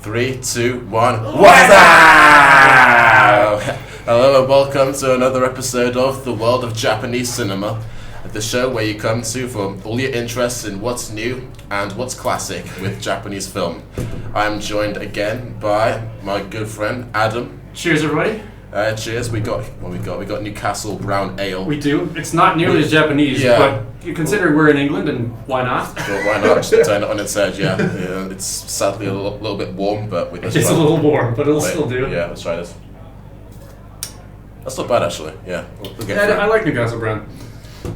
3, 2, 1. What's up? Hello and welcome to another episode of The World of Japanese Cinema, the show where you come to for all your interests in what's new and what's classic with Japanese film. I'm joined again by my good friend Adam. Cheers, everybody. Cheers. We got Newcastle Brown Ale. We do. It's not nearly as Japanese, but you consider we're in England, and why not? Well, why not? Just turn it on its edge. Yeah. It's sadly a little bit warm, but it's a little warm, but it'll still do. Yeah, let's try this. That's not bad, actually. Yeah, we'll get I like Newcastle Brown.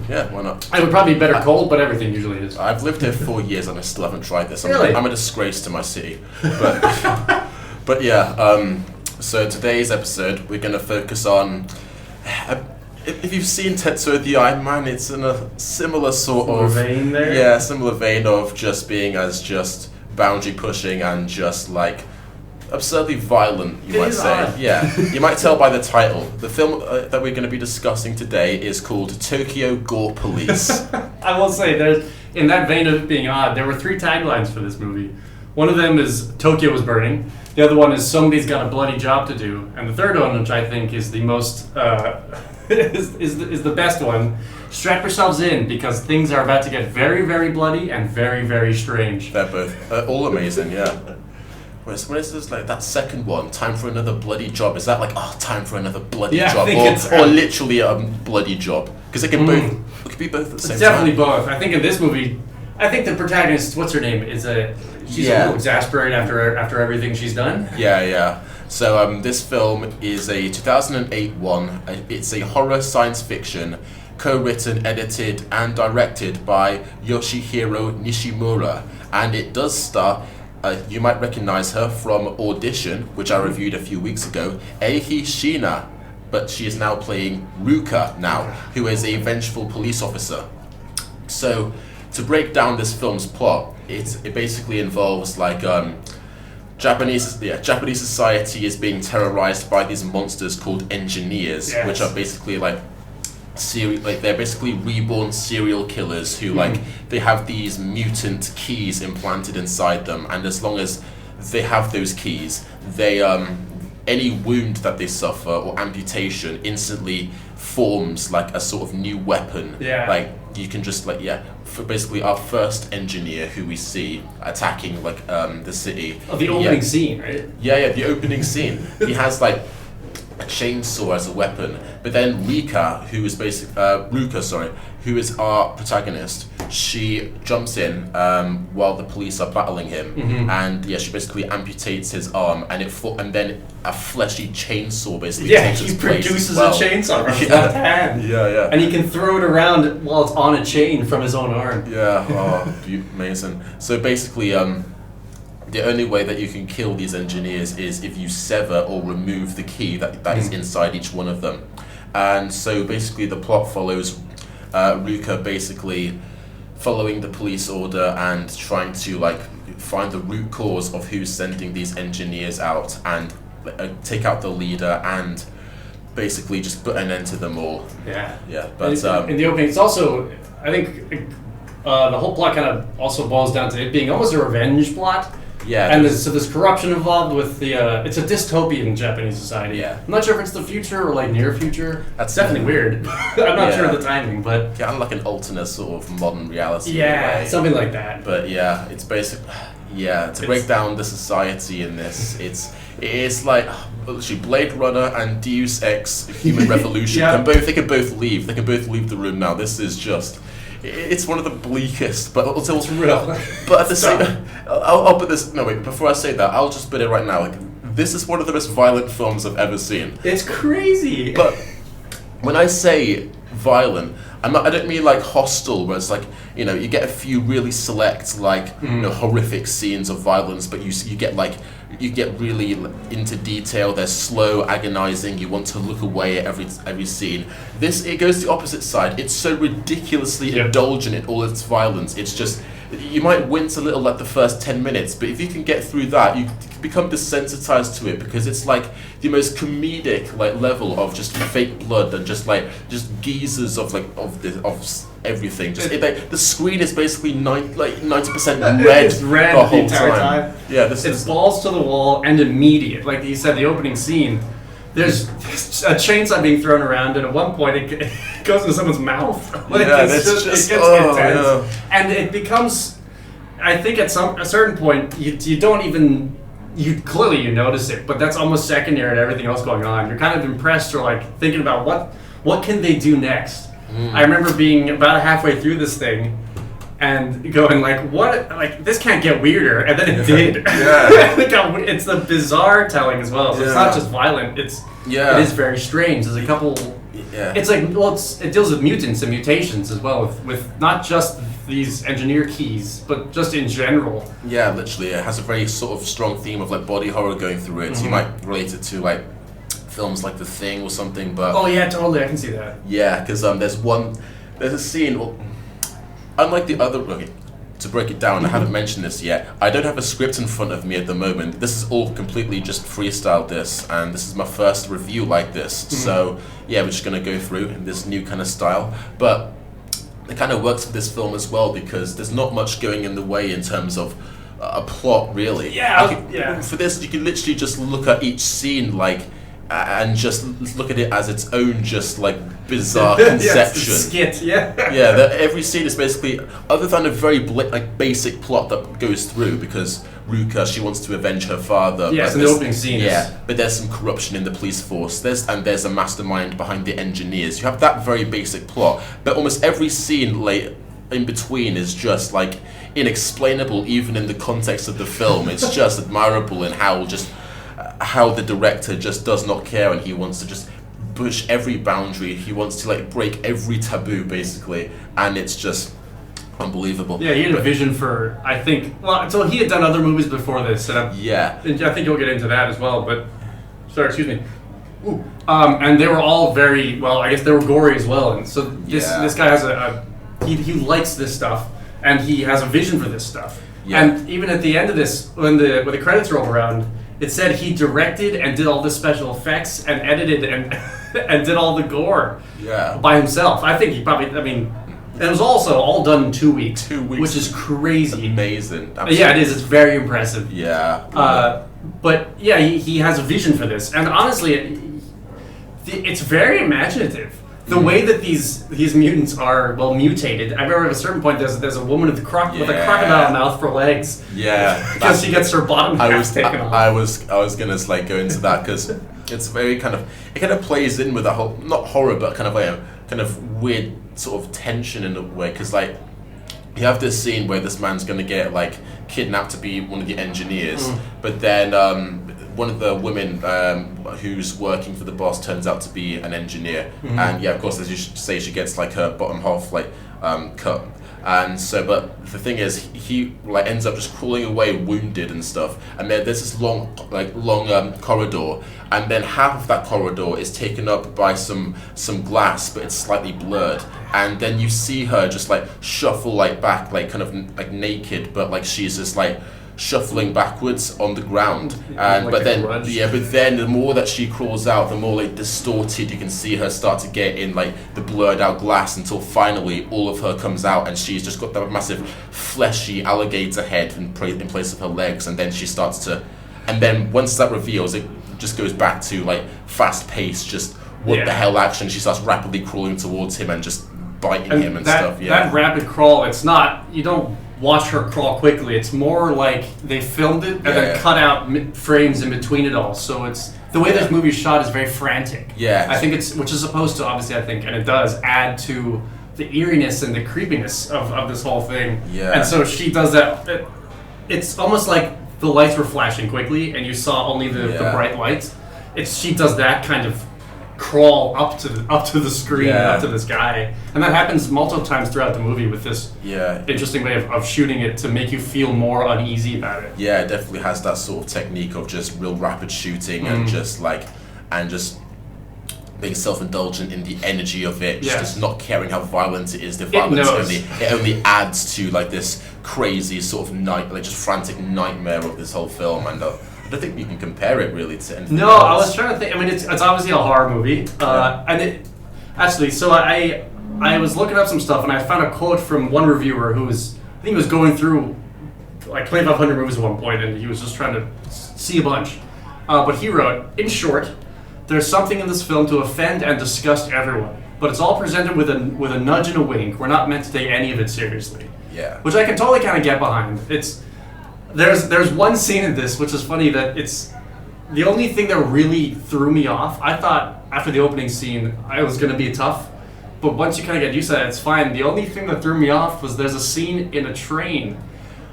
Yeah, why not? It would probably be better cold, but everything usually is. I've lived here 4 years and I still haven't tried this. Really? I'm a disgrace to my city. But yeah. So today's episode, we're going to focus on. If you've seen Tetsuo the Iron Man, it's in a similar vein there. Yeah, similar vein of just being as just boundary pushing and just like absurdly violent, you might say. Odd. Yeah, you might tell by the title. The film that we're going to be discussing today is called Tokyo Gore Police. I will say, there's in that vein of it being odd, there were 3 taglines for this movie. One of them is Tokyo was burning. The other one is somebody's got a bloody job to do, and the third one, which I think is the most is the best one. Strap yourselves in because things are about to get very, very bloody and very, very strange. They're both all amazing, yeah. When is this like that second one? Time for another bloody job? Is that like time for another bloody job, or literally a bloody job? Because it can both. It could be both at the same time. Definitely both. I think in this movie, I think the protagonist, what's her name, is she's a little exasperated after everything she's done. Yeah. So this film is a 2008 one. It's a horror science fiction, co-written, edited, and directed by Yoshihiro Nishimura, and it does star. You might recognize her from Audition, which I reviewed a few weeks ago. Eiji Shina, but she is now playing Ruka now, who is a vengeful police officer. So, to break down this film's plot, it basically involves like Japanese society is being terrorized by these monsters called engineers, which are basically they're basically reborn serial killers who they have these mutant keys implanted inside them, and as long as they have those keys, they any wound that they suffer or amputation instantly forms like a sort of new weapon. Like you can just for basically our first engineer who we see attacking the city. The opening scene, right? Yeah, the opening scene. He has a chainsaw as a weapon, but then Ruka, who is our protagonist, she jumps in while the police are battling him, and she basically amputates his arm, and then a fleshy chainsaw basically takes its place. He produces a chainsaw from his left hand. Yeah. And he can throw it around while it's on a chain from his own arm. Yeah, amazing. So basically, the only way that you can kill these engineers is if you sever or remove the key that is inside each one of them. And so basically the plot follows Ruka basically following the police order and trying to find the root cause of who's sending these engineers out and take out the leader and basically just put an end to them all. Yeah. But in the opening, it's also, I think the whole plot kind of also boils down to it being almost a revenge plot. Yeah, and there's corruption involved with the. It's a dystopian Japanese society. Yeah, I'm not sure if it's the future or near future. That's definitely weird. I'm not sure of the timing, but kind of like an alternate sort of modern reality. Yeah, something like that. But yeah, it's basic. Yeah, to break down the society in this, it's like literally Blade Runner and Deus Ex Human Revolution. They can both leave. They can both leave the room now. This is just. It's one of the bleakest, but also it's real. But at the same, I'll put this. No, wait. Before I say that, I'll just put it right now. This is one of the most violent films I've ever seen. It's crazy. But when I say violent, I don't mean hostile, where it's you get a few really select horrific scenes of violence, but you get really into detail. They're slow, agonizing. You want to look away at every scene. It goes the opposite side. It's so ridiculously indulgent in all its violence. It's just you might wince a little the first 10 minutes, but if you can get through that, you become desensitized to it because it's the most comedic level of just fake blood and just geezers of everything. Just the screen is basically 90% red, it's red the whole entire time. Yeah, this it's is balls to the wall and immediate. Like you said, the opening scene. There's a chainsaw being thrown around, and at one point it goes into someone's mouth. Like yeah, it's that's just, just it gets intense, yeah. and it becomes. I think at a certain point you don't even clearly you notice it, but that's almost secondary to everything else going on. You're kind of impressed or like thinking about what can they do next. I remember being about halfway through this thing. And going like, what? Like this can't get weirder, and then it did. Yeah. It's the bizarre telling as well. So it's not just violent. It is very strange. There's a couple. Yeah. It's like it deals with mutants and mutations as well, with not just these engineer keys, but just in general. Yeah, literally, it has a very sort of strong theme of like body horror going through it. So you might relate it to like films like The Thing or something. But oh yeah, totally, I can see that. Yeah, because there's a scene. Well, unlike the other, to break it down, I haven't mentioned this yet. I don't have a script in front of me at the moment. This is all completely just freestyled this, and this is my first review like this. So yeah, we're just gonna go through in this new kind of style. But it kind of works for this film as well because there's not much going in the way in terms of a plot, really. Yeah. For this, you can literally just look at each scene like. And just look at it as its own, just like bizarre conception. Skit, yeah. Yeah, every scene is basically, other than a very basic plot that goes through because Ruka, she wants to avenge her father. Yes, in the opening scene. Yeah, but there's some corruption in the police force. There's a mastermind behind the engineers. You have that very basic plot, but almost every scene in between is just like inexplainable, even in the context of the film. It's just admirable in how the director just does not care and he wants to just push every boundary. He wants to like break every taboo basically, and it's just unbelievable. Yeah, he had a vision for, I think, so he had done other movies before this, and I think you'll get into that as well, but, sorry, excuse me. Ooh. And they were all very, well, I guess they were gory as well, and so this guy has he likes this stuff, and he has a vision for this stuff. Yeah. And even at the end of this, when the credits roll around, it said he directed and did all the special effects and edited and and did all the gore by himself. I think he probably, it was also all done in 2 weeks. 2 weeks. Which is crazy. Amazing. Absolutely. Yeah, it is. It's very impressive. Yeah. But yeah, he has a vision for this. And honestly, it's very imaginative. The way that these mutants are mutated. I remember at a certain point there's a woman with a crocodile mouth for legs. Yeah, because she gets her bottom half taken off. I was gonna like go into that because it's very kind of plays in with a whole, not horror but kind of weird sort of tension in a way, because like you have this scene where this man's gonna get like kidnapped to be one of the engineers, but then one of the women who's working for the boss turns out to be an engineer, and yeah, of course, as you say, she gets like her bottom half like cut, and so, but the thing is, he like ends up just crawling away wounded and stuff, and there's this long corridor, and then half of that corridor is taken up by some glass, but it's slightly blurred, and then you see her just like shuffle like back, like kind of like naked, but like she's just like shuffling backwards on the ground, and like but then grudge. but then the more that she crawls out, the more like distorted you can see her start to get in like the blurred out glass, until finally all of her comes out and she's just got that massive fleshy alligator head in place of her legs, and then she starts to, and then once that reveals, it just goes back to like fast paced, just what the hell action. She starts rapidly crawling towards him and just biting him and stuff. That rapid crawl, it's not, you don't watch her crawl quickly. It's more like they filmed it and then cut out frames in between it all. So it's the way this movie is shot is very frantic. Yeah, I think which is supposed to, obviously, I think, and it does add to the eeriness and the creepiness of this whole thing. Yeah, and so she does that. It's almost like the lights were flashing quickly and you saw only the bright lights. She does that kind of crawl up to the screen, up to this guy, and that happens multiple times throughout the movie with this interesting way of shooting it to make you feel more uneasy about it. Yeah, it definitely has that sort of technique of just real rapid shooting and just being self-indulgent in the energy of it, just not caring how violent it is. The violence only adds to like this crazy sort of just frantic nightmare of this whole film, and I don't think you can compare it really to anything else. I was trying to think. I mean, it's obviously a horror movie, and it actually. So I was looking up some stuff, and I found a quote from one reviewer who was, I think, he was going through like 2,500 movies at one point, and he was just trying to see a bunch. But he wrote, in short, there's something in this film to offend and disgust everyone, but it's all presented with a nudge and a wink. We're not meant to take any of it seriously. Yeah. Which I can totally kind of get behind. There's one scene in this which is funny that it's the only thing that really threw me off. I thought after the opening scene it was going to be tough, but once you kind of get used to that, it's fine. The only thing that threw me off was there's a scene in a train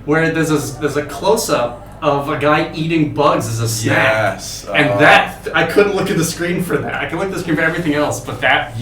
where there's a close-up of a guy eating bugs as a snack. Yes. And that, I couldn't look at the screen for that. I could look at the screen for everything else, but that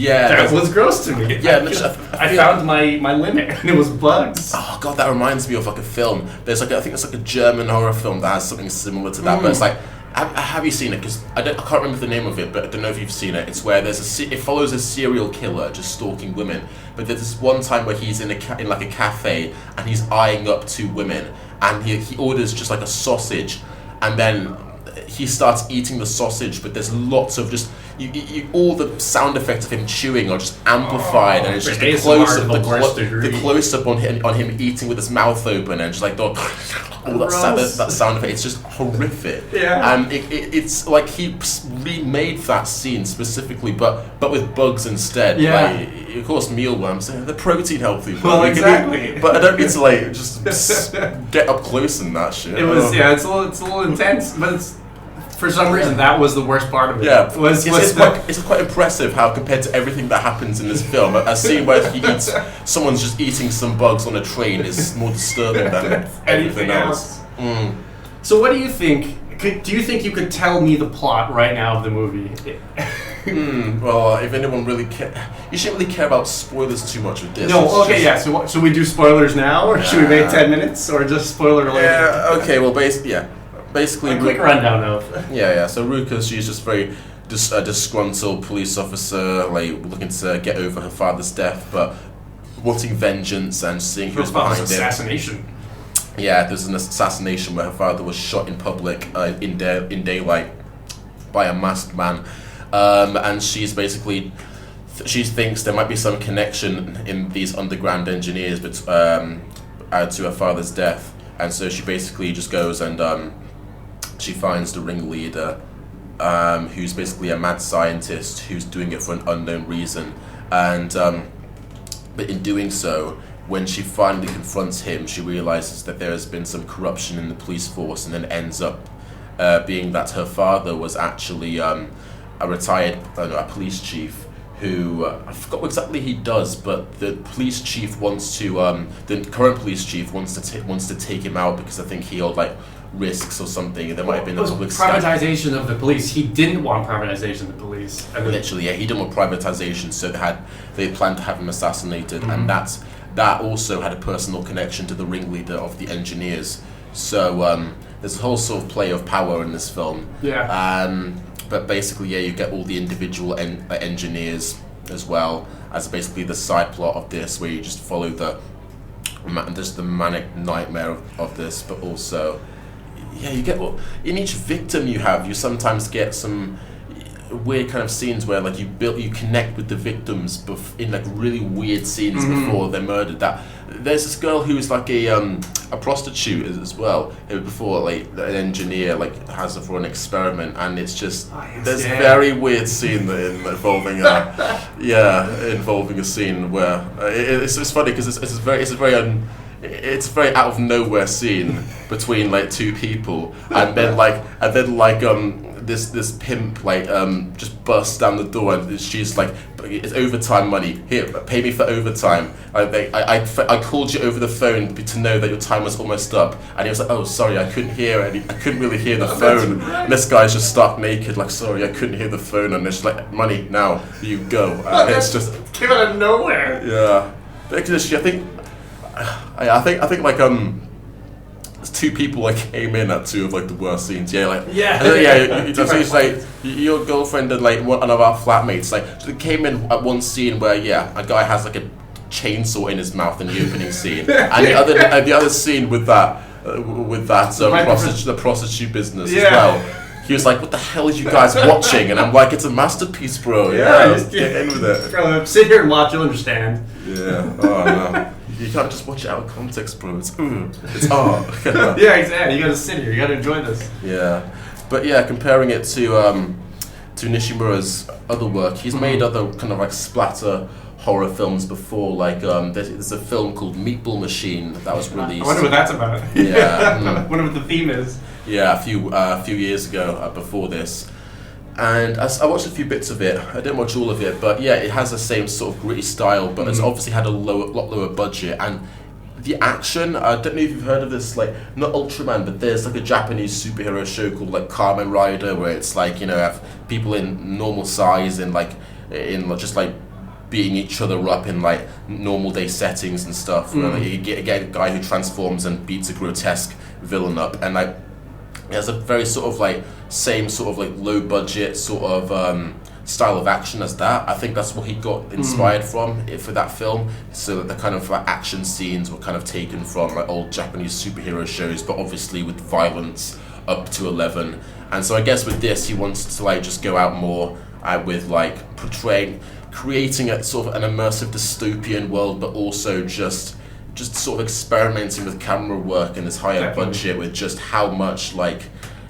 was gross to me. Yeah, I found my limit, and it was bugs. Oh god, that reminds me of like a film. There's like I think it's like a German horror film that has something similar to that, but it's like, have you seen it? Because I can't remember the name of it, but I don't know if you've seen it. It's where it follows a serial killer just stalking women. But there's this one time where he's in like a cafe and he's eyeing up two women, and he orders just like a sausage, and then he starts eating the sausage, but there's lots of just all the sound effects of him chewing are just amplified, and it's just the close up on him eating with his mouth open, and just like all that sound effect. It's just horrific. Yeah. And it's like he remade that scene specifically, but with bugs instead. Yeah. Like, of course, mealworms, they're protein healthy. Well, exactly. But I don't need to like just get up close in that shit. It's a little intense, but it's. For some reason, that was the worst part of it. Yeah, it's quite impressive how, compared to everything that happens in this film, a scene where someone's just eating some bugs on a train is more disturbing than anything else. So, what do you think? Do you think you could tell me the plot right now of the movie? Well, if anyone really you shouldn't really care about spoilers too much with this. No, okay, yeah. So, should we do spoilers now, or should we wait 10 minutes, or just spoiler later? Yeah. Okay. Well, basically, a quick rundown of. Yeah. So Ruka, she's just very a disgruntled police officer, like looking to get over her father's death, but wanting vengeance and seeing who's behind it. Assassination. Yeah, there's an assassination where her father was shot in public in daylight by a masked man, and she's basically she thinks there might be some connection in these underground engineers, but to her father's death, and so she basically just goes and. She finds the ringleader, who's basically a mad scientist who's doing it for an unknown reason, and but in doing so, when she finally confronts him, she realizes that there has been some corruption in the police force, and then ends up being that her father was actually a retired a police chief who I forgot what exactly he does, but the police chief wants to the current police chief wants to take him out because I think he held like risks or something. There might have been a public privatization of the police. He didn't want privatization of the police. Literally, yeah, he didn't want privatization, so they planned to have him assassinated, and that also had a personal connection to the ringleader of the engineers. So there's a whole sort of play of power in this film. Yeah. But basically, yeah, you get all the individual engineers as well as basically the side plot of this, where you just follow the manic nightmare of this, but also. Yeah, you get in each victim you sometimes get some weird kind of scenes where like you connect with the victims in like really weird scenes before they're murdered. That there's this girl who's like a prostitute as well before like an engineer like has her for an experiment, and it's just there's a very weird scene involving involving a scene where it's funny because it's a very out of nowhere scene between like two people, and then this pimp just busts down the door, and she's like, "It's overtime money. Here, pay me for overtime. I called you over the phone to know that your time was almost up." And he was like, "Oh, sorry, I couldn't hear I couldn't really hear the phone." Right. And this guy's just stark naked, like, "Sorry, I couldn't hear the phone." And it's like, "Money now, you go." And it's just came out of nowhere. Yeah, because I think like two people like came in at two of like the worst scenes. Yeah, like it's like your girlfriend and like one of our flatmates like they came in at one scene where a guy has like a chainsaw in his mouth in the opening scene, and the other scene with that the prostitute business as well. He was like, "What the hell are you guys watching?" And I'm like, "It's a masterpiece, bro. Yeah, get in with it. Sit here and watch, you'll understand." Yeah. Oh no. You can't just watch it out of context, bro. It's art. Yeah, exactly. You gotta sit here. You gotta enjoy this. Yeah, but yeah, comparing it to Nishimura's other work, he's made other kind of like splatter horror films before. Like there's a film called Meatball Machine that was released. I wonder what that's about. Yeah, I wonder what the theme is. Yeah, a few years ago before this. And I watched a few bits of it. I didn't watch all of it, but yeah, it has the same sort of gritty style, but it's obviously had a lot lower budget. And the action, I don't know if you've heard of this, like, not Ultraman, but there's like a Japanese superhero show called like Kamen Rider, where it's like, you know, have people in normal size and like, just like beating each other up in like normal day settings and stuff. Where, like, you get a guy who transforms and beats a grotesque villain up, and like, it has a very sort of like same sort of like low budget sort of style of action as that. I think that's what he got inspired from for that film. So that the kind of like action scenes were kind of taken from like old Japanese superhero shows, but obviously with violence up to 11. And so I guess with this, he wants to like just go out more with like creating a sort of an immersive dystopian world, but also just sort of experimenting with camera work and this higher budget with just how much like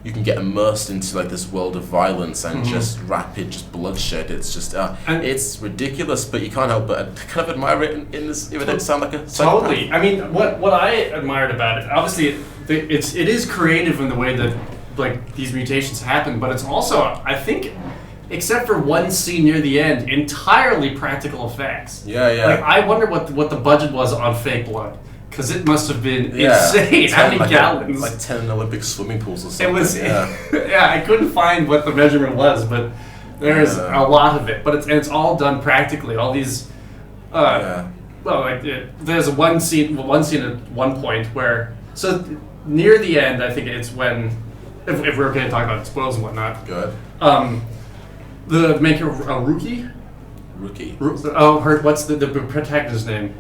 you can get immersed into like this world of violence and just rapid bloodshed. It's just it's ridiculous, but you can't help but kind of admire it in this, even though it sounds like a psychopath. Totally. I mean, what I admired about it, obviously it is creative in the way that like these mutations happen, but it's also, I think, except for one scene near the end, entirely practical effects. Yeah. Like, I wonder what the budget was on fake blood, because it must have been insane. How many gallons? Like 10 Olympic swimming pools or something. It was. Yeah, I couldn't find what the measurement was, but there's a lot of it. But it's all done practically. All these. Well, like there's one scene at one point where, so near the end, I think it's when, if we're going to talk about spoils and whatnot. Go ahead. The maker of Rookie. What's the protagonist's name?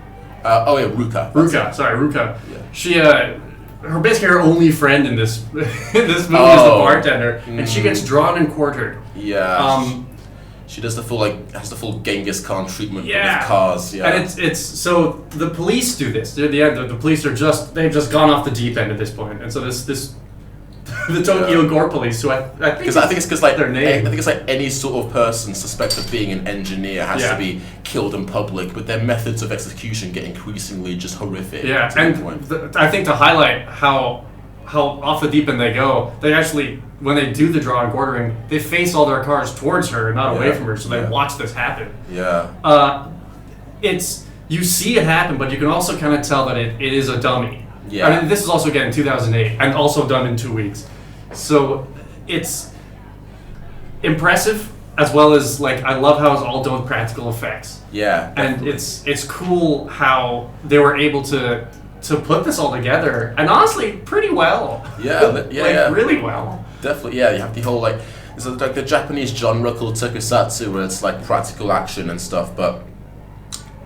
Ruka. Ruka. Yeah. She, her only friend in this this movie is the bartender, and she gets drawn and quartered. Yeah. She does has the full Genghis Khan treatment with cars. Yeah. And it's so the police do this. They're the police they've just gone off the deep end at this point, and so this. The Tokyo Gore Police, who I think it's because like their name. I think it's like any sort of person suspected of being an engineer has to be killed in public, but their methods of execution get increasingly just horrific. Yeah, and I think to highlight how off the deep end they go, they actually, when they do the draw and quartering, they face all their cars towards her, not away from her, so they watch this happen. Yeah. You see it happen, but you can also kind of tell that it is a dummy. Yeah. I mean, this is also, again, 2008, and also done in 2 weeks. So it's impressive, as well as, like, I love how it's all done with practical effects. Yeah. Definitely. And it's cool how they were able to put this all together, and honestly, pretty well. Yeah, really well. Definitely, yeah. You have the whole, like, there's like the Japanese genre called tokusatsu, where it's, like, practical action and stuff, but,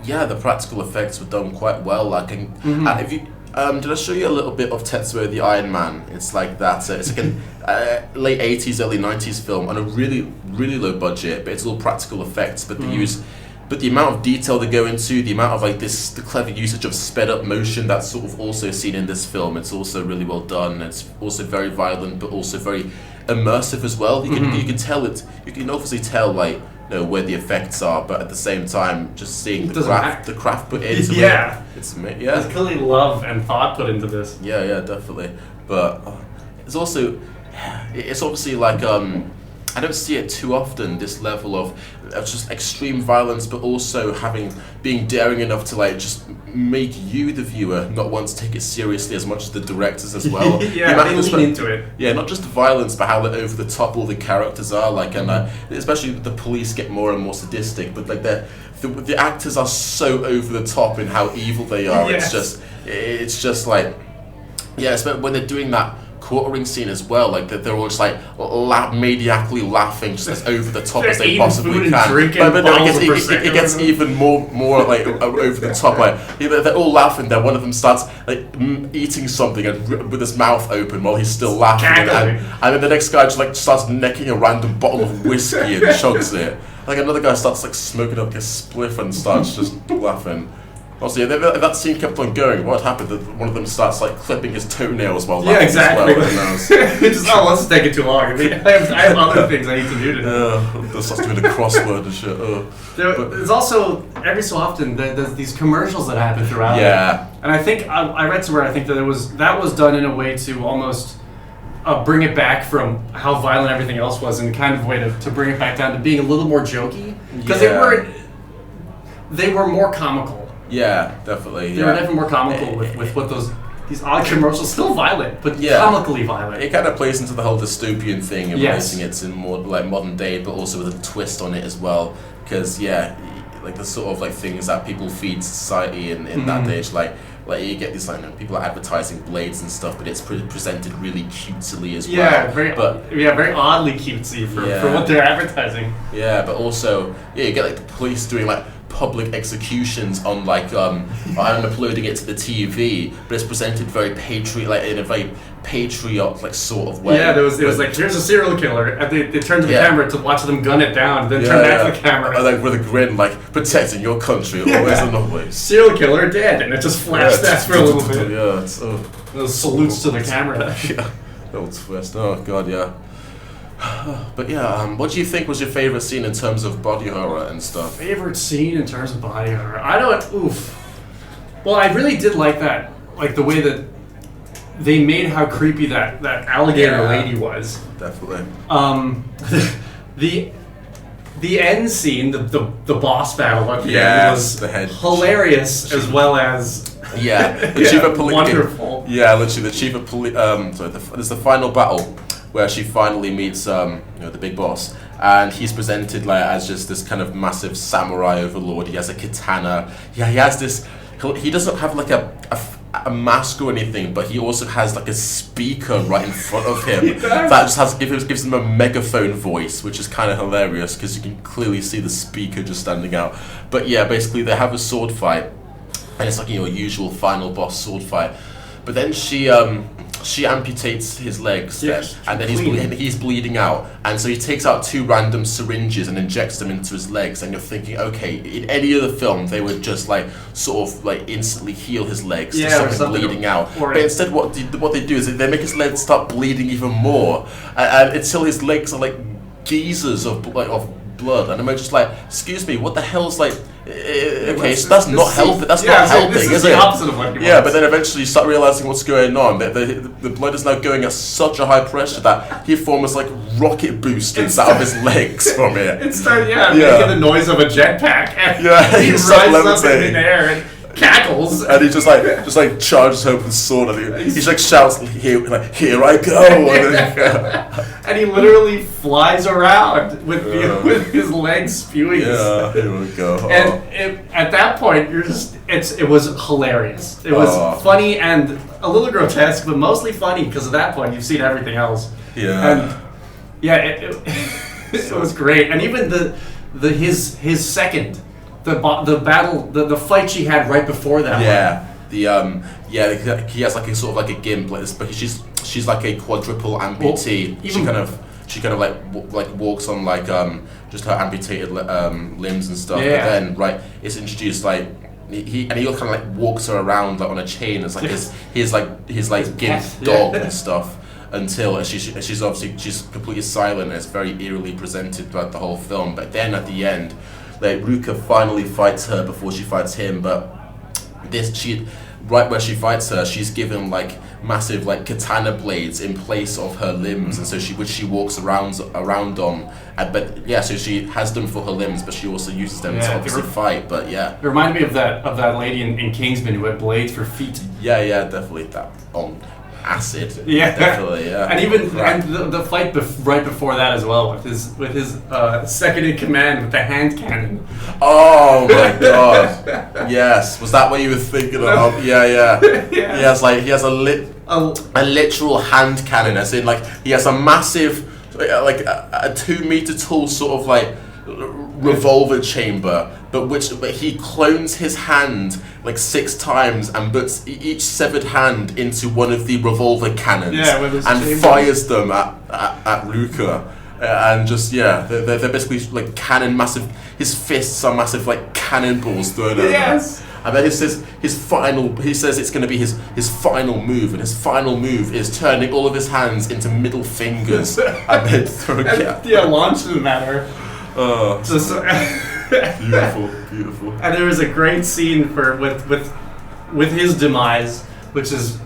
yeah, the practical effects were done quite well. Like, if you... did I show you a little bit of Tetsuo the Iron Man? It's like that. It's like a late 80s, early 90s film on a really, really low budget, but it's all practical effects. But the amount of detail they go into, the amount of like the clever usage of sped up motion that's sort of also seen in this film. It's also really well done. It's also very violent, but also very immersive as well. You can tell it. You can obviously tell like, where the effects are, but at the same time, just seeing the craft put into it. There's clearly love and thought put into this. Yeah, definitely. But it's obviously like I don't see it too often, this level of just extreme violence, but also being daring enough to like just make you, the viewer, not want to take it seriously as much as the directors as well. They lean into it. Yeah, not just the violence, but how over the top all the characters are. Like, and especially the police get more and more sadistic, but like the actors are so over the top in how evil they are. Yes. It's just like, especially when they're doing that quartering scene as well, like they're all just like maniacally laughing, just as over the top as they possibly can. It gets even more like over the top. Like they're all laughing. Then one of them starts like eating something and with his mouth open while he's still laughing, and then the next guy just like starts necking a random bottle of whiskey and chugs it. Like another guy starts like smoking up a spliff and starts just laughing. Also, yeah, if that scene kept on going, what happened? That one of them starts like clipping his toenails while Yeah, laughing exactly. as well. It's just, let's take it too long. I have other things I need to do today. That starts doing a crossword and shit. There's also, every so often, there's these commercials that happen throughout Yeah. it. And I think, I read somewhere, I think that that was done in a way to almost bring it back from how violent everything else was, and kind of way to bring it back down to being a little more jokey. Because they were more comical. Yeah, definitely. They were definitely more comical with what these odd commercials, still violent, but comically violent. It kind of plays into the whole dystopian thing, embracing it in more like modern day, but also with a twist on it as well. Because like the sort of like things that people feed society in that age, like you get these like people are advertising blades and stuff, but it's presented really cutesily as well. Very oddly cutesy for what they're advertising. Yeah, but also you get like the police doing like public executions on like and uploading it to the TV, but it's presented very in a very patriot like sort of way. Yeah, it was like, here's a serial killer, and they turn to the camera to watch them gun it down, then turn back to the camera. And like with a grin, like protecting your country always and always. Serial killer dead, and it just flashbacks for a little bit. Yeah, it's those salutes to the camera. Yeah, little twist. Oh god, yeah. But yeah, what do you think was your favorite scene in terms of body horror and stuff? Favorite scene in terms of body horror? I don't. Oof. Well, I really did like that, like the way that they made how creepy that alligator lady was. Definitely. The end scene, the boss battle at the end was hilarious as well as the chief of police. Wonderful. Yeah, literally the chief of police. There's the final battle where she finally meets the big boss, and he's presented like as just this kind of massive samurai overlord. He has a katana. Yeah, he has this. He doesn't have like a mask or anything, but he also has like a speaker right in front of him that just gives him a megaphone voice, which is kind of hilarious because you can clearly see the speaker just standing out. But yeah, basically they have a sword fight, and it's like your usual final boss sword fight. But then she amputates his legs, and then he's bleeding out, and so he takes out 2 random syringes and injects them into his legs, and you're thinking, okay, in any other film they would just like sort of like instantly heal his legs to stop him bleeding out, but instead what they do is they make his legs start bleeding even more, and until his legs are like geysers of blood, and I'm just like, excuse me, what the hell's like? Okay, so that's not healthy. That's not helping, is it? This is the opposite of what you want. But then eventually you start realizing what's going on. The blood is now going at such a high pressure that he forms like rocket boosters out of his legs from it. It started, making the noise of a jetpack. And he rises up in the air and cackles, and he just like charges over the sword, and he like shouts, "Here I go!" And he literally flies around with his legs spewing. Yeah, here we go. And at that point, it was hilarious. It was funny and a little grotesque, but mostly funny because at that point you've seen everything else. Yeah. And it was great, and even his second. The battle, the fight she had right before that. He has like a sort of like a gimp, but she's like a quadruple amputee. Well, she kind of like walks on like just her amputated limbs and stuff. Yeah. But then it's introduced like he kind of like walks her around like on a chain. It's like his gimp dog and stuff. Until she's completely silent. And it's very eerily presented throughout the whole film. But then at the end, like Ruka finally fights her before she fights him, but right where she fights her, she's given like massive like katana blades in place of her limbs, and so she walks around on. So she has them for her limbs, but she also uses them to obviously fight. But it reminded me of that lady in Kingsman who had blades for feet. Yeah, definitely that on acid. Yeah, definitely. Yeah, and even the fight right before that as well with his second in command with the hand cannon. Oh my god! Yes, was that what you were thinking of? Yeah. He has a literal hand cannon, as in like he has a massive like a 2 meter tall sort of like revolver chamber, but he clones his hand like 6 times and puts each severed hand into one of the revolver cannons and fires them at Ruka. And just they're basically like massive. His fists are massive like cannonballs thrown at him. And then he says it's going to be his final move, and his final move is turning all of his hands into middle fingers and then throwing it. Yeah, launch them at her. Oh, Just, beautiful. And there was a great scene with his demise, which is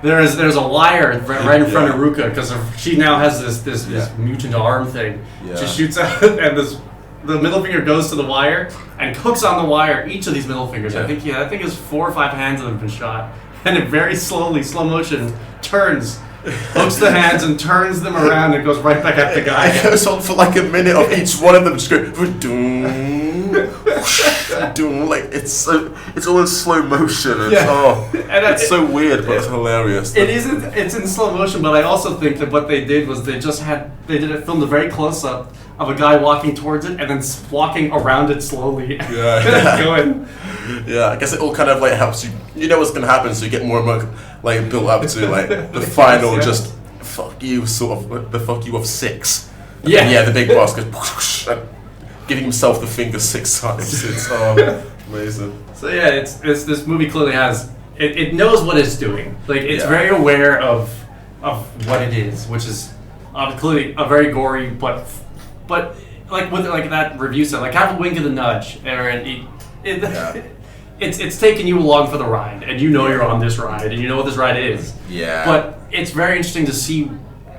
there's a wire right in front of Ruka because she now has this mutant arm thing. Yeah. She shoots out and the middle finger goes to the wire and hooks on the wire each of these middle fingers. Yeah. I think it's 4 or 5 hands that have been shot, and it very slowly, slow motion, turns. Hooks the hands and turns them around and goes right back at the guy. It goes on for like a minute of each one of them just go doing like it's all in slow motion. It's so weird, but it's hilarious. It's in slow motion, but I also think that what they did was they filmed a very close up of a guy walking towards it and then walking around it slowly. Going. Yeah, I guess it all kind of like helps you. You know what's gonna happen, so you get more and more like built up to like the final just fuck you sort of the fuck you of 6. Yeah, the big boss goes giving himself the finger 6 times. It's amazing. So yeah, it's this movie clearly has it knows what it's doing. Like it's very aware of what it is, which is clearly a very gory, but like with like that review said, like have a wink of the nudge, Aaron. It's taking you along for the ride, and you know you're on this ride, and you know what this ride is. Yeah. But it's very interesting to see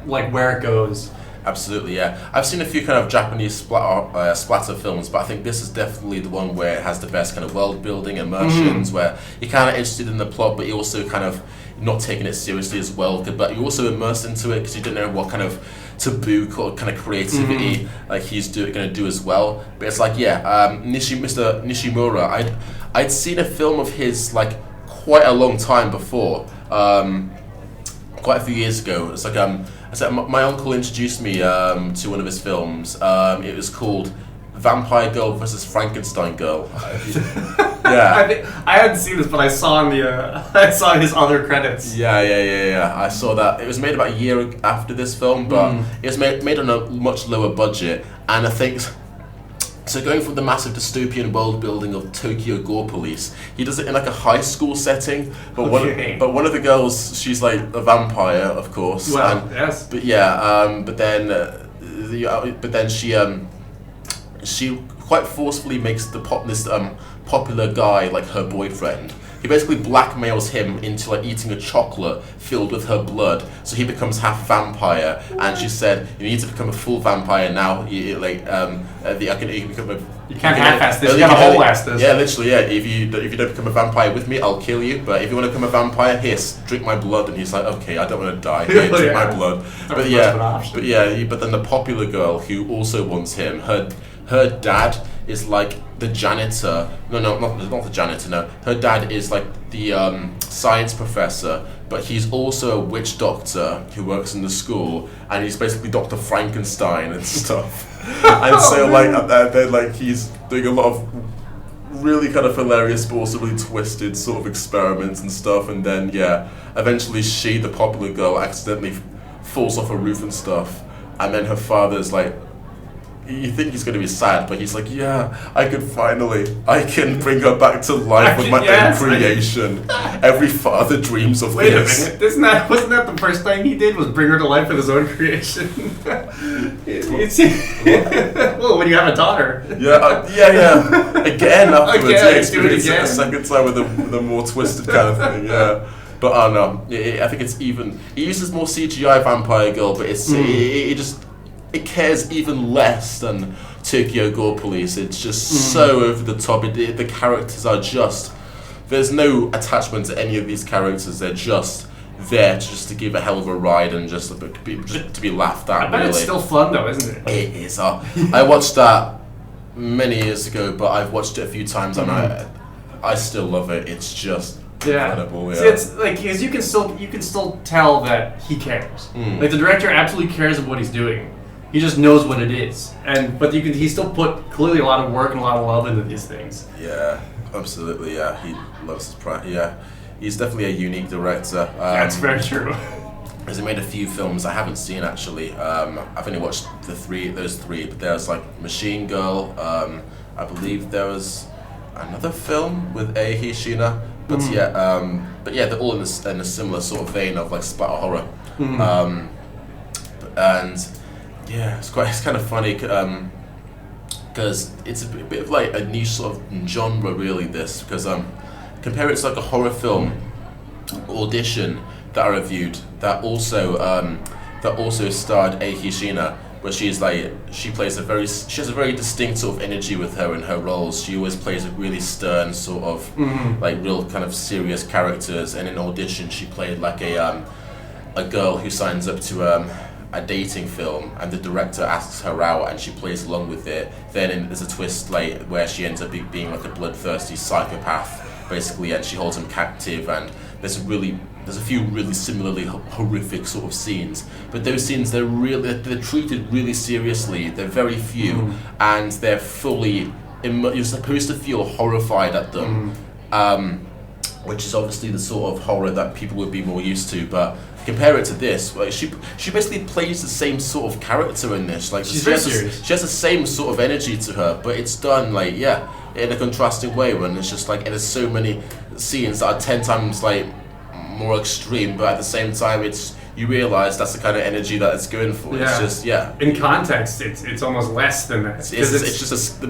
like where it goes. Absolutely, yeah. I've seen a few kind of Japanese splatter films, but I think this is definitely the one where it has the best kind of world building, immersions, where you're kind of interested in the plot, but you're also kind of not taking it seriously as well. But you're also immersed into it because you don't know what kind of taboo kind of creativity like he's going to do as well. But it's like, Mr. Nishimura, I'd seen a film of his like quite a long time before, quite a few years ago. It's like my uncle introduced me to one of his films. It was called Vampire Girl versus Frankenstein Girl. I hadn't seen this, but I saw his other credits. Yeah. I saw that. It was made about a year after this film, but it was made on a much lower budget. And I think so. Going from the massive dystopian world building of Tokyo Gore Police, he does it in like a high school setting. But one of the girls, she's like a vampire, of course. Well, yes. But yeah, but then she quite forcefully makes this popular guy like her boyfriend. He basically blackmails him into like eating a chocolate filled with her blood, so he becomes half vampire. And she said, "You need to become a full vampire now. You can become a. You can't half-ass this. You gotta whole-ass this." Yeah, literally. Yeah. If you don't become a vampire with me, I'll kill you. But if you want to become a vampire, here, drink my blood. And he's like, "Okay, I don't want to die. Here, drink my blood." But then the popular girl who also wants him, her dad is like the janitor. No, not the janitor. No, her dad is like the science professor, but he's also a witch doctor who works in the school, and he's basically Dr. Frankenstein and stuff. And so then like he's doing a lot of really kind of hilarious, but also really twisted sort of experiments and stuff. And then eventually she, the popular girl, accidentally falls off a roof and stuff, and then her father's like. You think he's going to be sad, but he's like, I can bring her back to life with my own creation. Every father dreams of Wait this. a minute, wasn't that the first thing he did was bring her to life with his own creation? Well, when you have a daughter. Again, afterwards, do it again. A second time with a more twisted kind of thing, But I think it's even, he uses more CGI Vampire Girl, but it cares even less than Tokyo Gore Police. It's just so over the top. The characters are just... There's no attachment to any of these characters. They're just there to give a hell of a ride and just to be laughed at. I bet it's still fun though, isn't it? It is. I watched that many years ago, but I've watched it a few times and I still love it. It's just... incredible, See, it's like because you can still tell that he cares. Like the director absolutely cares of what he's doing. He just knows what it is, but he still put clearly a lot of work and a lot of love into these things. Yeah, absolutely. Yeah, he loves his practice. Yeah, he's definitely a unique director. That's very true. He made a few films I haven't seen actually. I've only watched those three, but there's like Machine Girl. I believe there was another film with a Hishina, but they're all in a similar sort of vein of like splatter horror. And yeah, it's kind of funny because it's a bit of like a niche sort of genre, really. This because compare it to like a horror film Audition that I reviewed that also starred a Hishina, where she has a very distinct sort of energy with her in her roles. She always plays a really stern sort of like real kind of serious characters, and in Audition she played like a girl who signs up to a dating film, and the director asks her out and she plays along with it. Then there's a twist like where she ends up being like a bloodthirsty psychopath basically, and she holds him captive, and there's a few really similarly horrific sort of scenes, but those scenes they're treated really seriously. They're very few, and they're fully you're supposed to feel horrified at them, which is obviously the sort of horror that people would be more used to. But compare it to this, like she basically plays the same sort of character in this. Like she has the same sort of energy to her, but it's done like in a contrasting way. When it's just like there's so many scenes that are 10 times like more extreme, but at the same time you realize that's the kind of energy that it's going for. It's just in context it's almost less than that. It's just the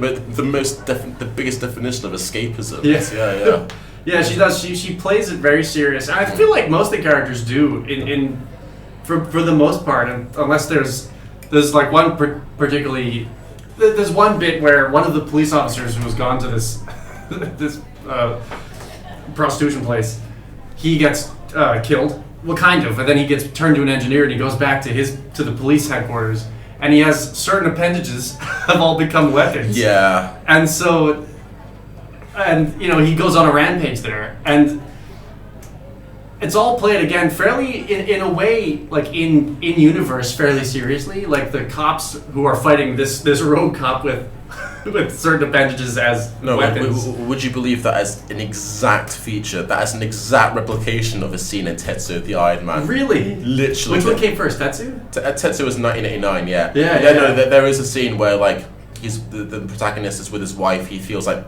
biggest definition of escapism. Yeah, she does. She plays it very serious, and I feel like most of the characters do for the most part, unless there's like one particularly. There's one bit where one of the police officers who has gone to this prostitution place, he gets killed. Well, kind of, and then he gets turned to an engineer, and he goes back to the police headquarters, and he has certain appendages have all become weapons. Yeah. And so, he goes on a rampage there, and it's all played again fairly in a way like in universe fairly seriously. Like the cops who are fighting this rogue cop with certain appendages as weapons. Would you believe that as an exact feature, that as an exact replication of a scene in Tetsuo the Iron Man? Really? Literally. Which one came first, Tetsuo? Tetsuo was 1989, yeah. Yeah. There is a scene where like the protagonist is with his wife. He feels like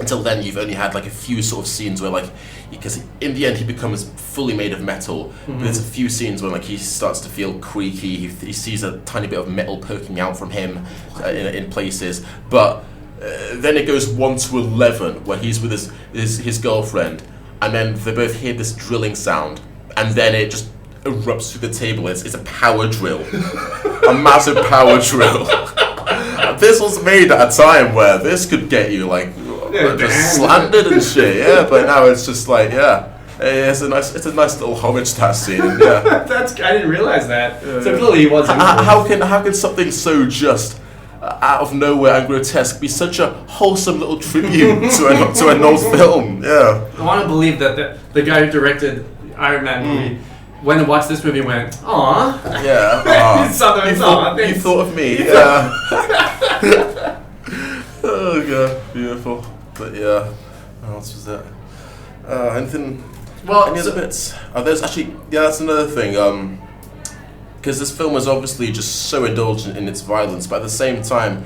until then you've only had like a few sort of scenes where like, because in the end he becomes fully made of metal, but there's a few scenes where like he starts to feel creaky. He sees a tiny bit of metal poking out from him in places, but then it goes 1 to 11 where he's with his girlfriend, and then they both hear this drilling sound, and then it just erupts through the table. It's a power drill, a massive power drill. This was made at a time where this could get you like just slandered and shit, but now it's just like, it's a nice little homage to that scene, I didn't realize that. So clearly he wasn't. How can something so just out of nowhere and grotesque be such a wholesome little tribute to an old film? I want to believe that the guy who directed Iron Man movie, when he watched this movie, went, "Aww." Yeah. You thought of me. Oh god, beautiful. But what else was that? Anything? Well, any other bits? There's actually, that's another thing. Because this film is obviously just so indulgent in its violence, but at the same time,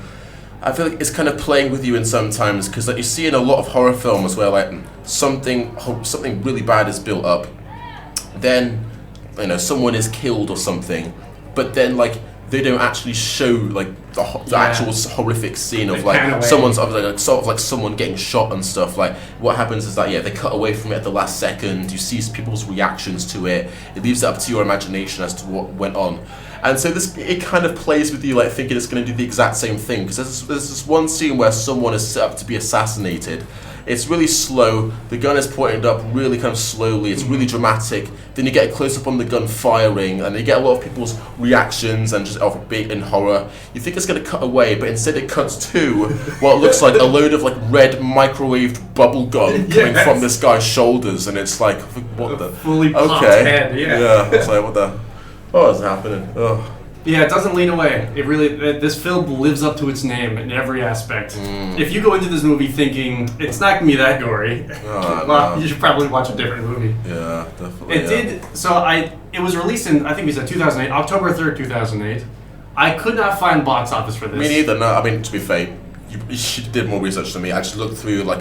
I feel like it's kind of playing with you in sometimes. Because like you see in a lot of horror films where like something really bad is built up, then someone is killed or something, but then like they don't actually show like the actual horrific scene of like someone's someone getting shot and stuff. Like what happens is that they cut away from it at the last second. You see people's reactions to it. It leaves it up to your imagination as to what went on. And so it kind of plays with you, like thinking it's going to do the exact same thing. Because there's this one scene where someone is set up to be assassinated. It's really slow. The gun is pointed up really kind of slowly. It's really dramatic. Then you get a close up on the gun firing, and you get a lot of people's reactions and just being in horror. You think it's going to cut away, but instead it cuts to what looks like a load of like red microwaved bubble gum coming from this guy's shoulders, and it's like, what the? Fully popped head. It's like, what the? What is happening? Oh. Yeah, it doesn't lean away. It really, this film lives up to its name in every aspect. If you go into this movie thinking it's not gonna be that gory, you should probably watch a different movie. Yeah, definitely. It was released in, I think we said 2008, October 3rd, 2008. I could not find box office for this. Me neither. No, I mean, to be fair, you did more research than me. I just looked through like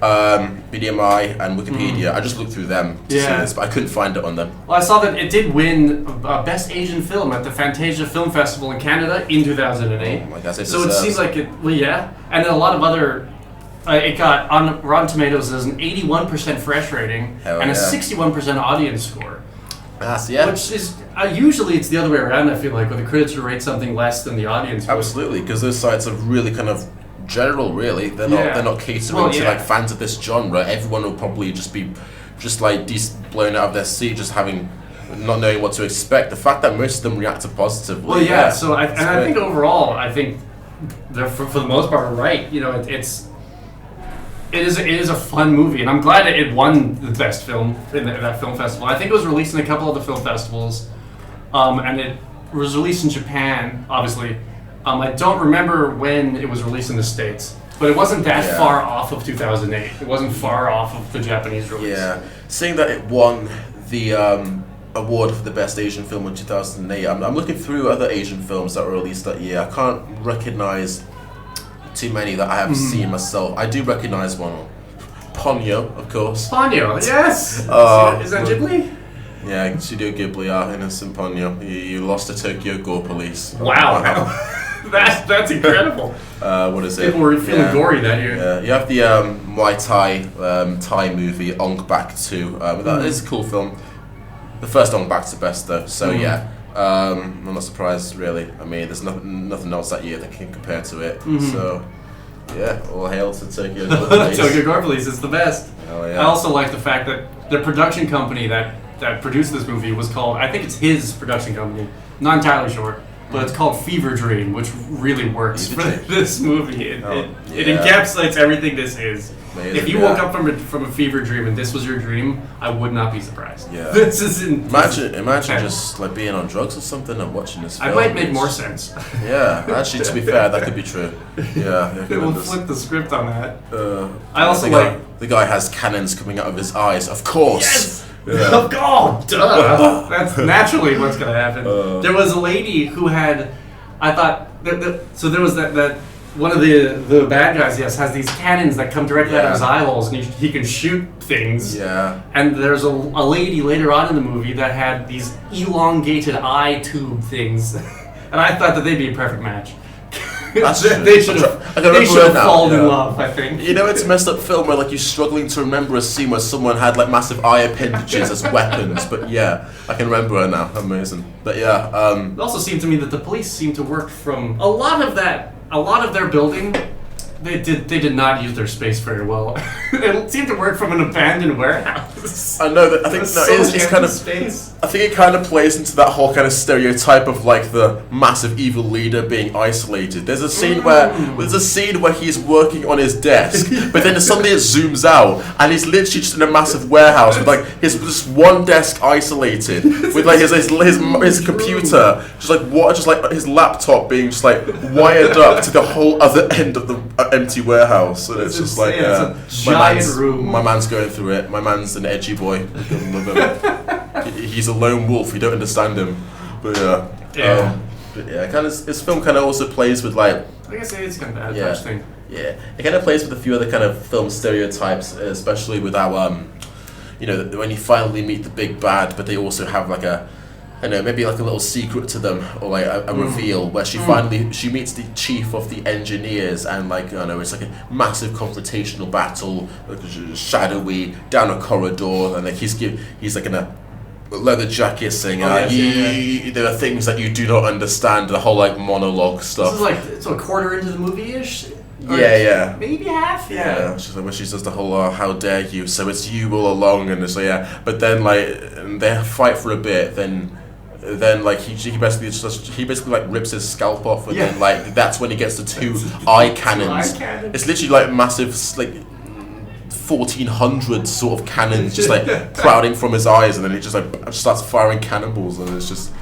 BDMI and Wikipedia. I just looked through them to see this, but I couldn't find it on them. Well, I saw that it did win Best Asian Film at the Fantasia Film Festival in Canada in 2008. Oh, I guess so it seems like it. Well, yeah, and then a lot of other. It got on Rotten Tomatoes as an 81% fresh rating and a 61% audience score. Which is usually it's the other way around. I feel like, where the critics will rate something less than the audience. Absolutely, because those sites are really kind of general. Really, they're not catering to like fans of this genre. Everyone will probably just be blown out of their seat, just not knowing what to expect. The fact that most of them reacted positively. Well, so I think overall, I think they're for the most part right. It is a fun movie, and I'm glad it won the best film in that film festival. I think it was released in a couple of the film festivals, and it was released in Japan, obviously. I don't remember when it was released in the States, but it wasn't that far off of 2008. It wasn't far off of the Japanese release. Yeah, seeing that it won the award for the best Asian film in 2008, I'm looking through other Asian films that were released that year. I can't recognize too many that I have seen myself. I do recognize one. Ponyo, of course. Ponyo, yes! Is that Ghibli? Yeah, Studio Ghibli, Innocent Ponyo. You lost to Tokyo Gore Police. Wow. That's incredible. What is it? People were feeling gory that year. Yeah, you have the Muay Thai movie, Ong Bak 2. That is a cool film. The first Ong Bak's the best though, so I'm not surprised really. I mean, there's nothing else that year that can compare to it. So, all hail to Tokyo Gore Police. Tokyo Gore Police is the best. Oh, yeah. I also like the fact that the production company that produced this movie was called, I think it's his production company, not entirely sure, but it's called Fever Dream, which really works for this movie. It encapsulates everything this is. Amazing, if you woke up from a fever dream and this was your dream, I would not be surprised. Yeah. This is imagine just like being on drugs or something and watching this film. I might make more sense. Yeah, actually, to be fair, that could be true. Yeah, they will flip the script on that. I also the guy has cannons coming out of his eyes. Of course. Yes. Yeah. Oh, duh. That's naturally what's gonna happen. There was a lady who had, I thought, so there was that one of the bad guys, has these cannons that come directly out of his eye holes, and he can shoot things. Yeah. And there's a lady later on in the movie that had these elongated eye tube things, and I thought that they'd be a perfect match. They should have fallen in love, I think. You know, it's a messed up film where like you're struggling to remember a scene where someone had like massive eye appendages as weapons, but I can remember her now. Amazing. But it also seemed to me that the police seemed to work from a lot of their building. They did not use their space very well. It seemed to work from an abandoned warehouse. I know that. I think it's kind of space. I think it kind of plays into that whole kind of stereotype of like the massive evil leader being isolated. There's a scene where he's working on his desk, but then suddenly it zooms out and he's literally just in a massive warehouse with like just one desk isolated with like his computer just like his laptop being just like wired up to the whole other end of the empty warehouse, and it's just like it's a giant room. My man's going through it. My man's an edgy boy. He's a lone wolf. You don't understand him, but this film kind of also plays with like. I guess it is kind of that thing. Yeah, it kind of plays with a few other kind of film stereotypes, especially with our when you finally meet the big bad, but they also have like maybe like a little secret to them, or like a reveal where she meets the chief of the engineers, and like it's like a massive confrontational battle, like shadowy down a corridor, and like he's like in a leather jacket saying, there are things that you do not understand, the whole like monologue stuff. This is like it's a quarter into the movie-ish. Maybe half. Yeah. She's like, when she says the whole "how dare you," so it's you all along, and it's like but then like they fight for a bit, then like he basically like rips his scalp off, and then like that's when he gets the two eye cannons. It's literally like massive like 1400 sort of cannons just like crowding from his eyes, and then he just like starts firing cannonballs, and it's just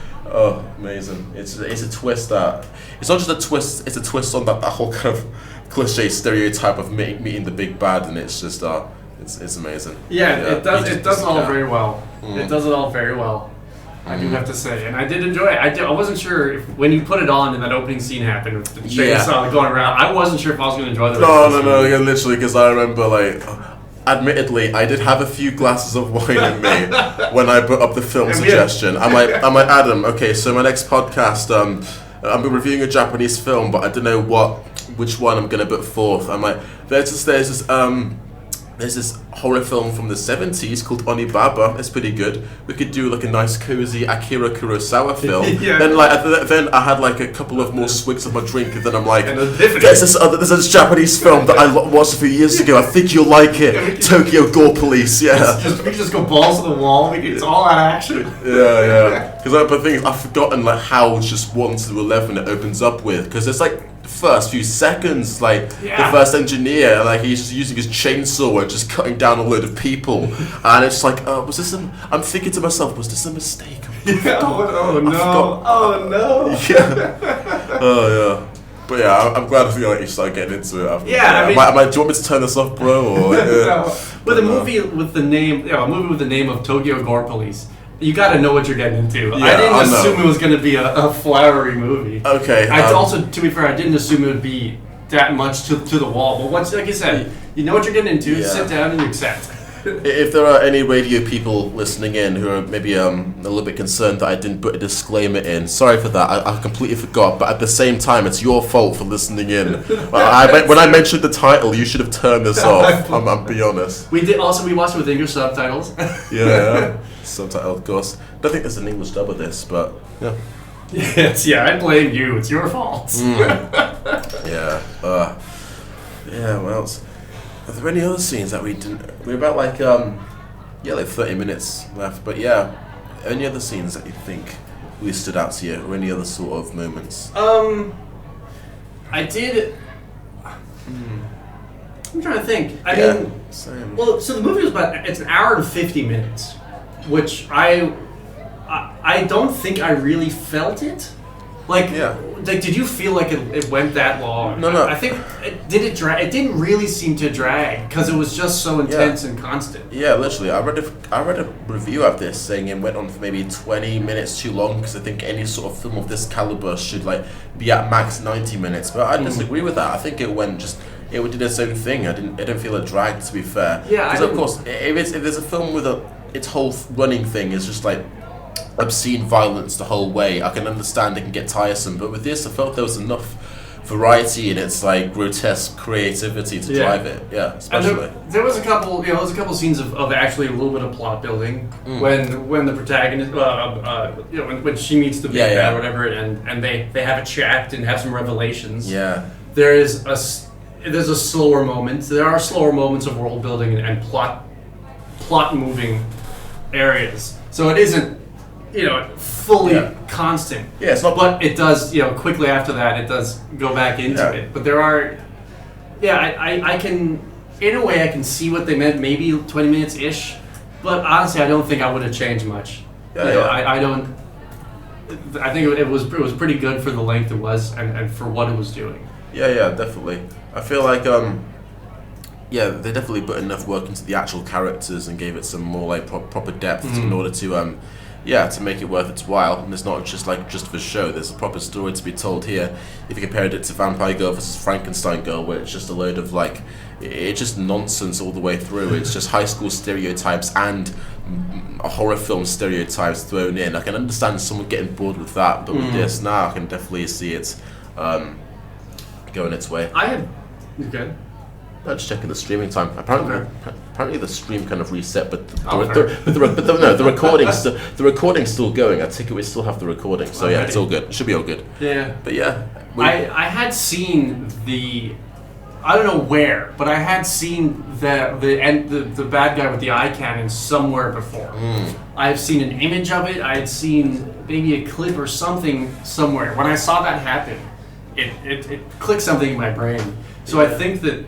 amazing. It's a twist that it's not just a twist, it's a twist on that whole kind of cliche stereotype of meeting the big bad, and it's just it's amazing. It does it all very well. It does it all very well. I do have to say, and I did enjoy it. I wasn't sure if, when you put it on and that opening scene happened with the chainsaw going around. I wasn't sure if I was going to enjoy the rest of the No, yeah, literally, because I remember, like, admittedly, I did have a few glasses of wine in me when I put up the film suggestion. I'm like, Adam, okay, so my next podcast, I'm reviewing a Japanese film, but I don't know which one I'm going to put forth. I'm like, there's this horror film from the 70s called Onibaba. It's pretty good. We could do like a nice cozy Akira Kurosawa film. Then I had like a couple of more swigs of my drink, and then I'm like, there's this Japanese film that I watched a few years ago. I think you'll like it. Tokyo Gore Police. Yeah. We can just go balls to the wall. It's all out action. Yeah. Because the thing is, I've forgotten like how just 1 to 11 it opens up with. Because it's like first few seconds, like the first engineer, like he's just using his chainsaw and just cutting down a load of people, and it's like, was this I'm thinking to myself, was this a mistake? Oh no. Yeah. But yeah, I'm glad to feel like you started getting into it. After I mean, do you want me to turn this off, bro? Or, no. With a movie with the name of Tokyo Gore Police, you got to know what you're getting into. I didn't assume it was going to be a flowery movie. Okay. I also, to be fair, I didn't assume it would be that much to the wall. But once, like you said, you know what you're getting into. Sit down and you accept. If there are any radio people listening in who are maybe a little bit concerned that I didn't put a disclaimer in, sorry for that. I completely forgot. But at the same time, it's your fault for listening in. When I mentioned the title, you should have turned this off. I'll be honest. We watched it with English subtitles. Yeah. Subtitle, of course. I don't think there's an English dub of this, but yeah. Yes, I blame you. It's your fault. Yeah. What else? Are there any other scenes that we didn't? We're about like 30 minutes left. But yeah, any other scenes that you think really stood out to you, or any other sort of moments? I did. I'm trying to think. I mean, same. Well, so the movie was it's an hour and 50 minutes, which I don't think I really felt it. Like, did you feel like it went that long? No. I think it drag. It didn't really seem to drag because it was just so intense and constant. Yeah, literally. I read a review of this saying it went on for maybe 20 minutes too long, because I think any sort of film of this caliber should like be at max 90 minutes. But I disagree with that. I think it did its own thing. I didn't feel it dragged, to be fair. Yeah, because of course, if there's a film with its whole running thing is just like obscene violence the whole way, I can understand it can get tiresome. But with this, I felt there was enough variety in its like grotesque creativity to drive it. Yeah, especially. And there was a couple scenes of actually a little bit of plot building when the protagonist, when she meets the big guy or whatever, and they have a chat and have some revelations. Yeah. There's a slower moment. There are slower moments of world building and plot moving areas. So it isn't fully constant. Yeah, it's not. But it does, quickly after that, it does go back into it. But there are, I can, in a way, I can see what they meant. Maybe 20 minutes ish. But honestly, I don't think I would have changed much. I don't. I think it was pretty good for the length it was and for what it was doing. Yeah, definitely. I feel like they definitely put enough work into the actual characters and gave it some more like proper depth in order to to make it worth its while. And it's not just for show. There's a proper story to be told here. If you compared it to Vampire Girl versus Frankenstein Girl, where it's just a load of it's just nonsense all the way through. It's just high school stereotypes and a horror film stereotypes thrown in. I can understand someone getting bored with that, but with this now, I can definitely see it going its way. Okay. I'm just checking the streaming time. Apparently the stream kind of reset, but the recording's still going. I think we still have the recording, so it's all good. It should be all good. Yeah. But yeah, I had seen I don't know where, but I had seen the bad guy with the eye cannon somewhere before. I have seen an image of it. I had seen maybe a clip or something somewhere. When I saw that happen, it clicked something in my brain. So I think that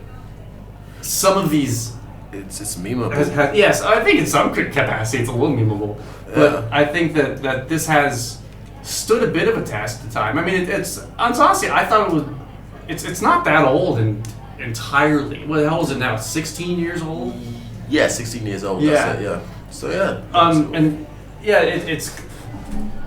some of these, it's memeable. Yes, I think in some capacity it's a little memeable. But I think that this has stood a bit of a test of time. I mean, it's honestly, I thought it was. It's not that old entirely. What the hell is it now? 16 years old? Yeah, 16 years old. Yeah. That's it. Yeah. So yeah. And yeah, it's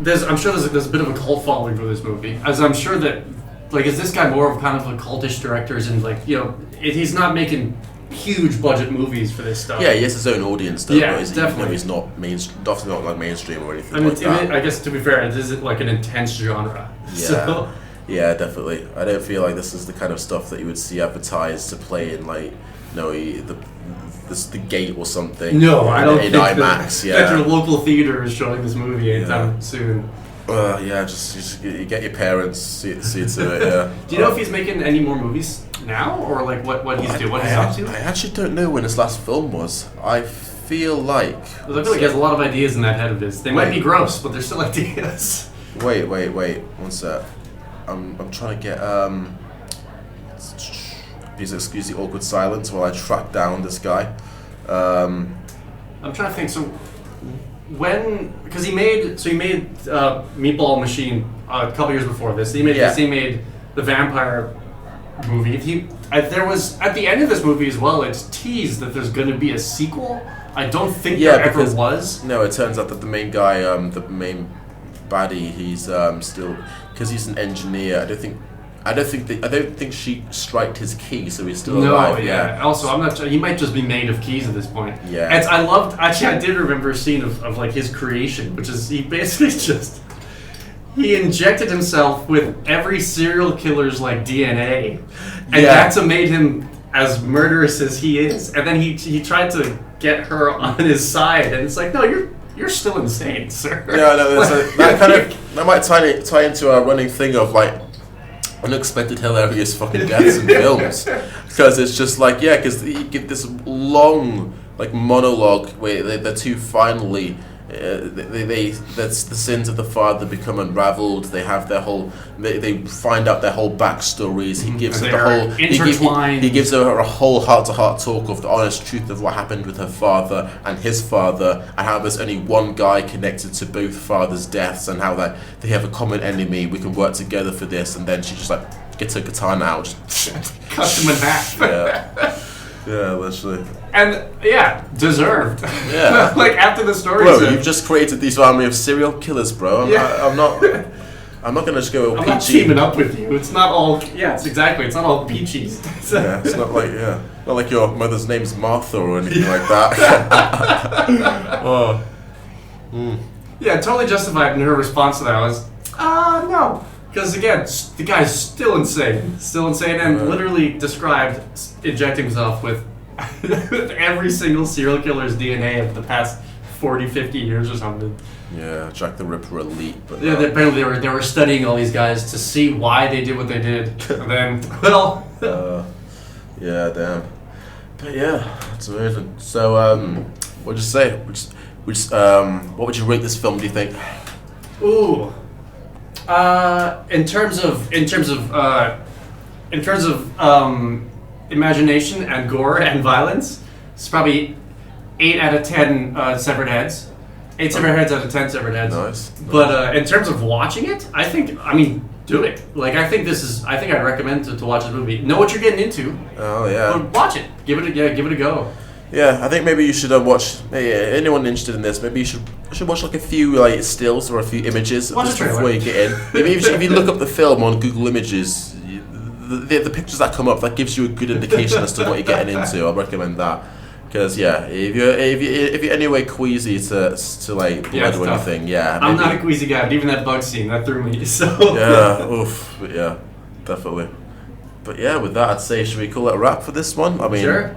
I'm sure there's a bit of a cult following for this movie, as I'm sure that, like, is this guy more of kind of a cultish director, and like, he's not making huge budget movies for this stuff. Yeah, he has his own audience though. Yeah, but definitely. He's not definitely not like mainstream or anything I mean, like that. I guess to be fair, it isn't like an intense genre. Yeah. So, Yeah, definitely. I don't feel like this is the kind of stuff that you would see advertised to play in like, the Gate or something. no, I don't in think IMAX. that your local theater is showing this movie anytime soon. Yeah, just you get your parents see it to it. Yeah. Do you know if he's making any more movies now, or like what he's doing? What he's up to? I actually don't know when his last film was. I feel like. I feel like he has a lot of ideas in that head of his. They might be gross, but they're still ideas. Wait. One sec. I'm trying to get Please excuse the awkward silence while I track down this guy. I'm trying to think. So because he made Meatball Machine a couple years before this. He made the vampire movie. There was at the end of this movie as well. It's teased that there's going to be a sequel. I don't think there ever was. No, it turns out that the main guy, the main baddie, he's still, because he's an engineer. I don't think she striked his key, so he's still alive. Yeah. Also, I'm not sure. He might just be made of keys at this point. Yeah. I did remember a scene of like his creation, which is he basically he injected himself with every serial killer's like DNA, and that's what made him as murderous as he is. And then he tried to get her on his side, and it's like, no, you're still insane, sir. Yeah, no, that might tie into a running thing of like unexpected hilarious fucking deaths in films, because it's just like, because you get this long like monologue where the two finally that's the sins of the father become unraveled. They have their whole they find out their whole backstories. He gives her the whole he gives her a whole heart-to-heart talk of the honest truth of what happened with her father and his father, and how there's only one guy connected to both fathers' deaths, and how that they have a common enemy. We can work together for this. And then she just like gets her katana out, just cuts him in half. Yeah, literally. And deserved. Yeah. Like after the story. Bro, you've just created these army of serial killers, bro. I'm not gonna just go I'm peachy. not teaming up with you. It's not all. Yeah, it's not all peachy. It's not like your mother's name's Martha or anything like that. Oh. Mm. Yeah, totally justified in her response to that was, no. Because again, the guy's still insane, and literally described injecting himself with every single serial killer's DNA of the past 40, 50 years or something. Yeah, Jack the Ripper elite. But apparently they were studying all these guys to see why they did what they did, and then yeah, damn. But yeah, it's amazing. So what'd you say? What would you rate this film? Do you think? Ooh. In terms of imagination and gore and violence, it's probably 8 out of 10 severed heads. 8 severed heads out of 10 severed heads. Nice. But in terms of watching it, do it. Like I think I'd recommend to watch this movie. Know what you're getting into. Oh yeah. But watch it. Give it a go. Yeah, I think maybe you should watch. Anyone interested in this, maybe you should watch like a few like stills or a few images just before you get in. If you look up the film on Google Images, the pictures that come up, that gives you a good indication as to what you're getting into. I'd recommend that, because if you're anyway queasy to like blood or anything, I'm not a queasy guy, but even that bug scene that threw me. So oof, but yeah, definitely. But yeah, with that, I'd say, should we call it a wrap for this one? I mean, sure.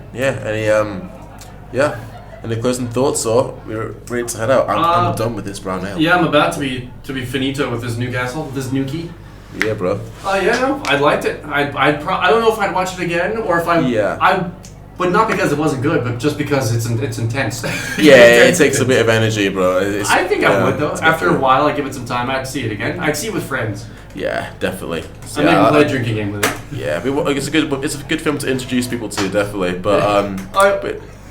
Yeah. Any closing thoughts, or we're ready to head out? I'm done with this brown ale. Yeah, I'm about to be finito with this Newcastle, this Newquay. Yeah, bro. I liked it. I don't know if I'd watch it again, or if but not because it wasn't good, but just because it's intense. Yeah, it takes a bit of energy, bro. I think I would though. After a while, I give it some time. I'd see it again. I'd see it with friends. Yeah, definitely. So maybe play a drinking game with it. Yeah, it's a good film to introduce people to, definitely. But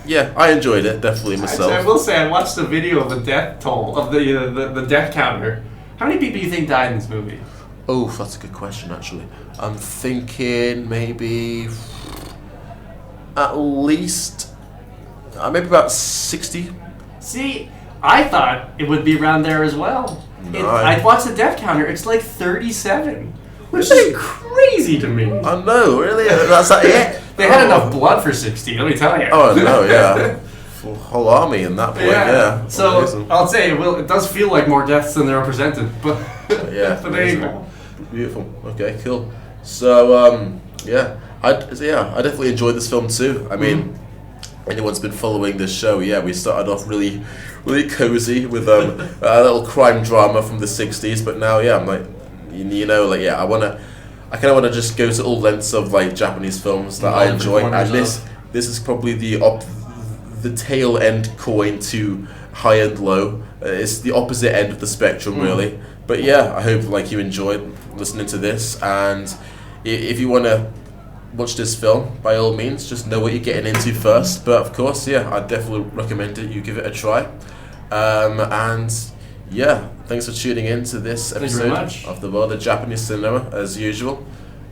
yeah, I enjoyed it definitely myself. I will say I watched a video of the death toll of the death counter. How many people do you think died in this movie? Oh, that's a good question actually. I'm thinking maybe at least maybe about 60. See, I thought it would be around there as well. I watched the death counter. It's like 37, which is crazy to me. I know, really. That's like it. They had enough blood for 60. Let me tell you. Oh no, yeah. Full whole army in that point. Yeah. So amazing. I'll say it does feel like more deaths than there are presented, but yeah. but there you go. Beautiful. Okay, cool. So I definitely enjoyed this film too. I mean, anyone's been following this show, we started off really cozy with a little crime drama from the 60s, but now I'm like, I kind of want to just go to all lengths of like Japanese films that I enjoy, and this is probably the tail end coin to high and low. It's the opposite end of the spectrum, really. But I hope like you enjoyed listening to this, and if you want to watch this film, by all means, just know what you're getting into first. But of course, I definitely recommend it. You give it a try. Thanks for tuning in to this episode of The World of Japanese Cinema, as usual.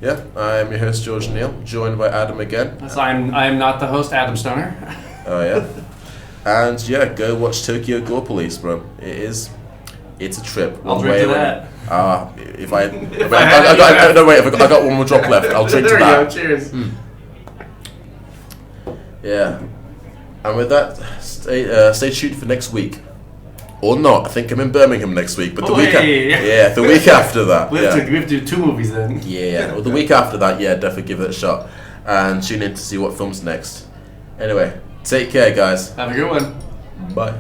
I'm your host, George Neal, joined by Adam again. So I am not the host, Adam Stoner. Oh, yeah. And, go watch Tokyo Gore Police, bro. It's a trip. I'll drink to that. I got one more drop left. I'll drink to that. There you go, cheers. Yeah. And with that, stay tuned for next week. Or not. I think I'm in Birmingham next week, but the week after that. We have to do 2 movies then. Yeah. Well, the week after that, definitely give it a shot. And tune in to see what film's next. Anyway, take care, guys. Have a good one. Bye.